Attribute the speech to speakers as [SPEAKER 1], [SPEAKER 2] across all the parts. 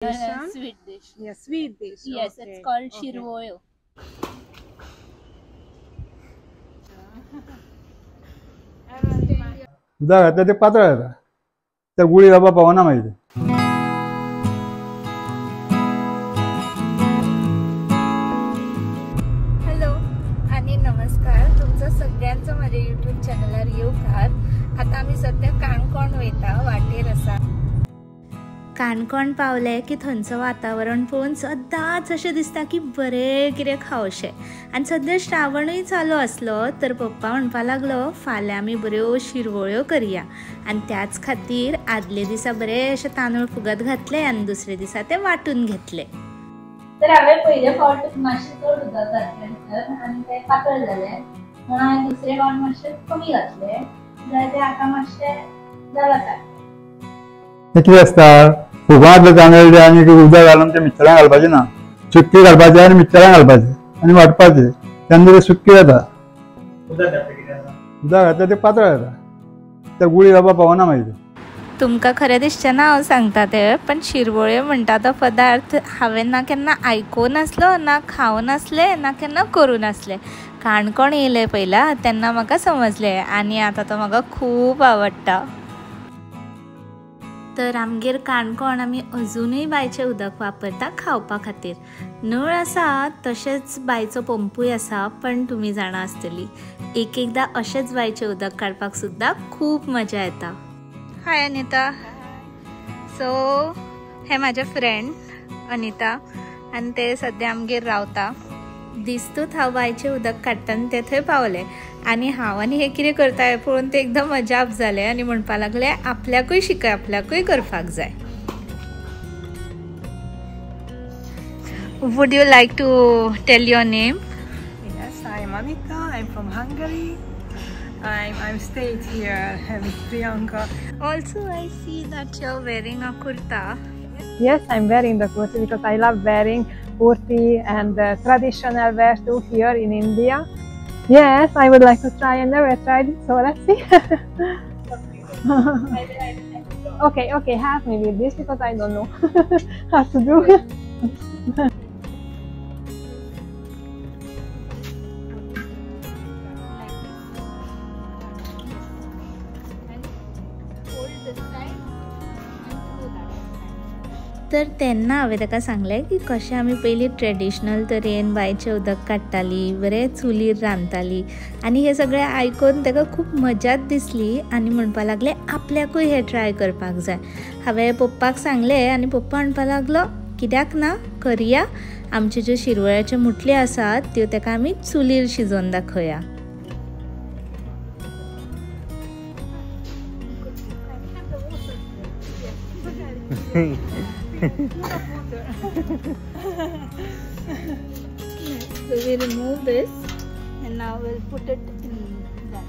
[SPEAKER 1] Sweet dish.
[SPEAKER 2] Yeah, sweet dish.
[SPEAKER 1] Yes,
[SPEAKER 2] Okay.
[SPEAKER 1] it's called
[SPEAKER 2] Okay.
[SPEAKER 1] shirvoyo.
[SPEAKER 3] दुधा घातलं ते पातळ येतात त्या गुळी बाबा पावाना माहिती
[SPEAKER 1] हॅलो आणि नमस्कार तुमचं सगळ्यांचं माझ्या यूट्यूब चॅनलवर येवकार. आता आम्ही सध्या काणकोण वयता वाटेर आसा. काणकोण पावले की थंयचं वातावरण पळोवन सदांच अशें दिसता की बरें कितें खावशें. आनी सद्या श्रावणूय चालू आसलो तर पप्पा म्हणपा लागलो फाल्यां आमी बऱ्यो शिरवळ्यो करया. आनी त्याच खातीर आदले दिसा बरें अशें तांदूळ फुगत घातले आनी दुसरे दिसा ते वांटून घेतले. तर हांवें पयले फावट मातशें चड उदक घातलें आनी तें पातळ जालें म्हणून हांवें दुसरे फावट मातशें कमी घातलें जाल्यार तें आतां मातशें जाता.
[SPEAKER 3] ते कितें आसता फुगांतले तांदूळ आनी उदक घालून ते मिक्सरान घालपाचें ना सुक्की घालपाचें आनी मिक्सरान घालपाचें आनी वाटपाचें तेन्ना ते सुक्की जाता. उदक घातलें ते पातळ जाता त्या गुळी बाबा पावना माहिती.
[SPEAKER 1] तुमकां खरें दिसचें ना हांव सांगता तें पण शिरवळ्यो म्हणटा तो पदार्थ हांवें ना केन्ना आयकूं नासलो ना खावं नासलें ना केन्ना करूं नासलें. काणकोण येयलें पयला तेन्ना म्हाका समजलें आनी आतां तो म्हाका खूब आवडटा. तर आमगेर काणकोण आमी अजुनूय बांयचें उदक वापरता खावपा खातीर. नळ आसा तशेंच बांयचो पंपूय आसा पण तुमी जाणा आसतलीं एकदां अशेंच बांयचें उदक काडपाक सुद्दां खूब मजा येता. हाय अनिता. सो हे म्हाजे फ्रेंड अनिता आनी ते सद्या आमगेर रावता. दिसतूच हांव बांयचें उदक काडटा आनी ते थंय पावले आनी हांव आनी हे कितें करता हें पळोवन ते एकदम अजाप जाले आनी म्हणपा लागले आपल्याकूय शिकय आपल्याकूय करपाक जाय. Would you like to tell your name?
[SPEAKER 2] Yes, I'm Anita. I'm from Hungary. I'm stayed here with Priyanka.
[SPEAKER 1] Also, I see that you're wearing a kurta.
[SPEAKER 2] Yes, I'm wearing the kurti because I love wearing kurti and traditional wear too here in India. Yes, I would like to try. I never tried it, so let's see. Okay, help me with this because I don't know how to do it.
[SPEAKER 1] तर तेन्ना हांवें ताका सांगलें की कशें आमी पयलीं traditional तरेन बांयचें उदक काडटालीं बरें चुलीर रांदतालीं आनी हें सगळें आयकून ताका खूब मजाच दिसली आनी म्हणपा लागलें आपल्याकूय हें ट्राय करपाक जाय. हांवें पप्पाक सांगलें आनी पप्पा म्हणपा लागलो कित्याक ना करया. आमच्यो ज्यो शिरवळ्याच्यो मुटल्यो आसात त्यो ताका आमी चुलीर शिजोवन दाखोवया. So we remove this and now we'll put it in that.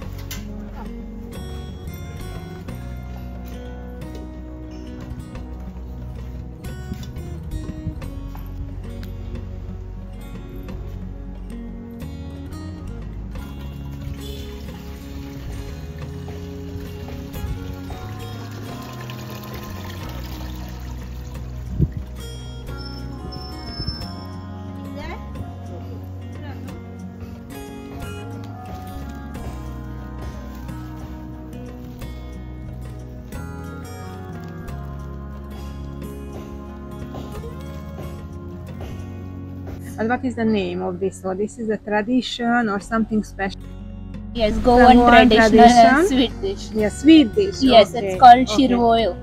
[SPEAKER 2] And what is the name of this? So this is a tradition or something special?
[SPEAKER 1] Yes, Goan traditional sweet dish.
[SPEAKER 2] Yeah, sweet dish.
[SPEAKER 1] Yes,
[SPEAKER 2] Okay.
[SPEAKER 1] it's called
[SPEAKER 2] Okay.
[SPEAKER 1] shirvoyo.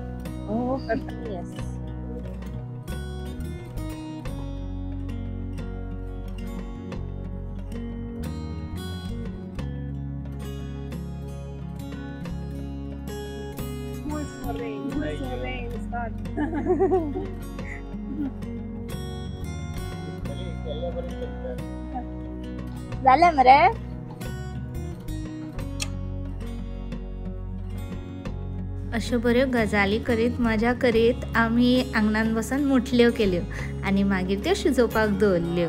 [SPEAKER 2] Oh, perfect.
[SPEAKER 1] Yes.
[SPEAKER 2] Who's for rain? Who's for rain? Start.
[SPEAKER 1] झालं मरे. अश्यो बऱ्यो गजाली करीत मजा करीत आमी आंगणान बसून मुटल्यो केल्यो आनी मागीर त्यो शिजोवपाक दवरल्यो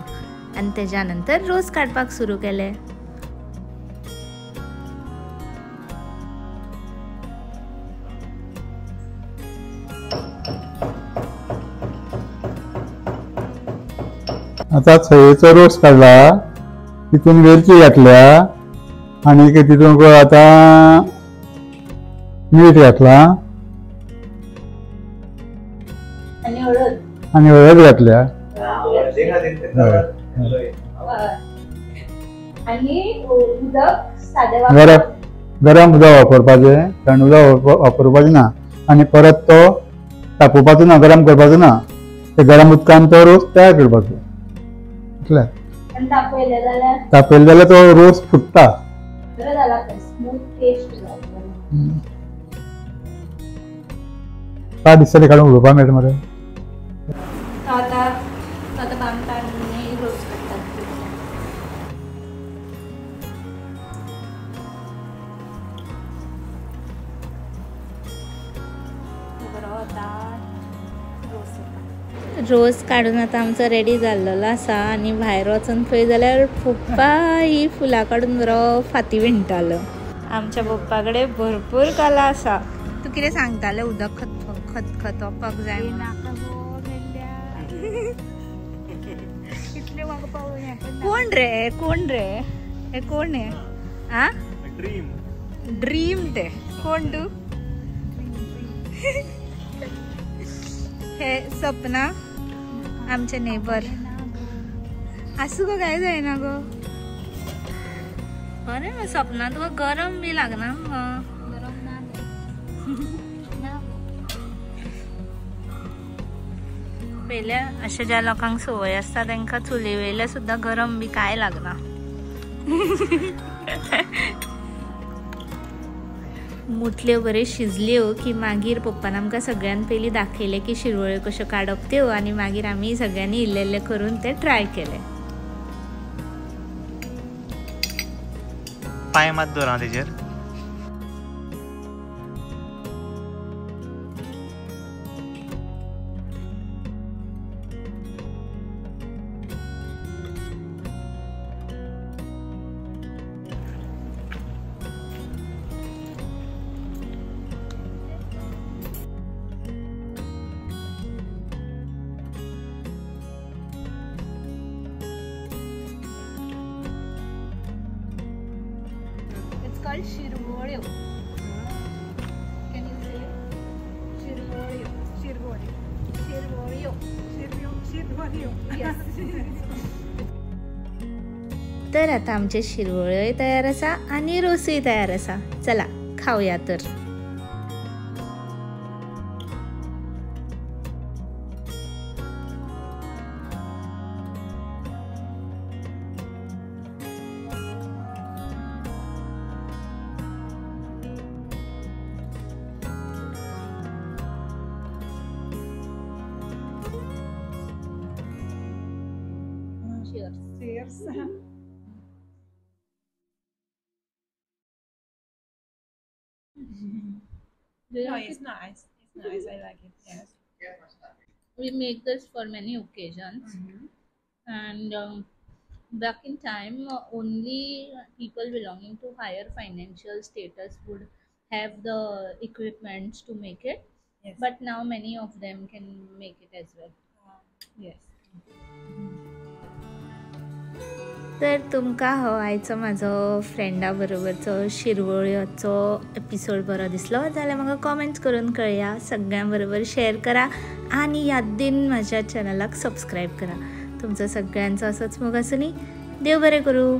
[SPEAKER 1] आनी तेज्या नंतर रोस काडपाक सुरू केलें.
[SPEAKER 3] आता सोयेचो रोस काढला, तितून वेलची घातल्या आणि तितून आता मीठ घातला आणि हळद घातल्या. गरम उदक वापरपाचे, थंड उदक वापरपाचे ना आणि परत तो तापोवपाचो ना, गरम करपाचो ना. ते गरम उदकान तो रोस तयार करपाचो. तापयले जाल्यार तो रोस फुटता. काय दिसतले काढून उडोवपा मेळटा मरे.
[SPEAKER 1] रोस काढून आता आमचो रेडी जाल्लो आसा आणि भायर वचून पळय जाल्यार पप्पा ही फुलां काडून बरो फाती विणटालो. आमच्या पप्पा कडेन भरपूर कला आसा. तू कितें सांगताले उदक खतखतोवपाक जाय कोण रे हे कोण आहे? आ ड्रीम ते कोण तू? हे सपना आमचे नेबर. असू गो काय जायना गो. अरे मग सपना तुका गरम बी लागना? पहिले अशा ज्या लोकांक सवय असता तांकां चुली वयले सुद्धा गरम बी काय लागना. मुटल्यो बऱ्यो शिजल्यो की मागीर पप्पान आमकां सगळ्यान पयलीं दाखयलें की शिरवळ्यो कश्यो काडप त्यो आनी मागीर आमी सगळ्यांनी इल्ले इल्ले करून ते ट्राय केले.
[SPEAKER 4] पांय मात दवर हांव तेजेर.
[SPEAKER 1] called shirvorio. Can you say shirvorio? Shirvorio. Shirvorio. Shirvorio. Yes. तर आता आमचे शिरवळ्योय तयार आसा आणि रोसय तयार आसा. चला खाऊया तर. Cheers.
[SPEAKER 2] No, it's nice. It's nice. I like it. Yes.
[SPEAKER 1] We make this for many occasions, and back in time, only people belonging to higher financial status would have the equipments to make it.
[SPEAKER 2] Yes.
[SPEAKER 1] But now many of them can make it as well. Yes. तर तुमकां हो आयचो म्हाजो फ्रेंडा बरोबरचो शिरवळ्योचो episode बरो दिसलो जाल्यार म्हाका कॉमेंट्स करून कळया. सगळ्यां बरोबर शेअर करा आणि यादीन म्हाज्या चॅनलाक सबस्क्रायब करा. तुमचो सगळ्यांचो असोच मोग आसूं नी. देव बरें करूं.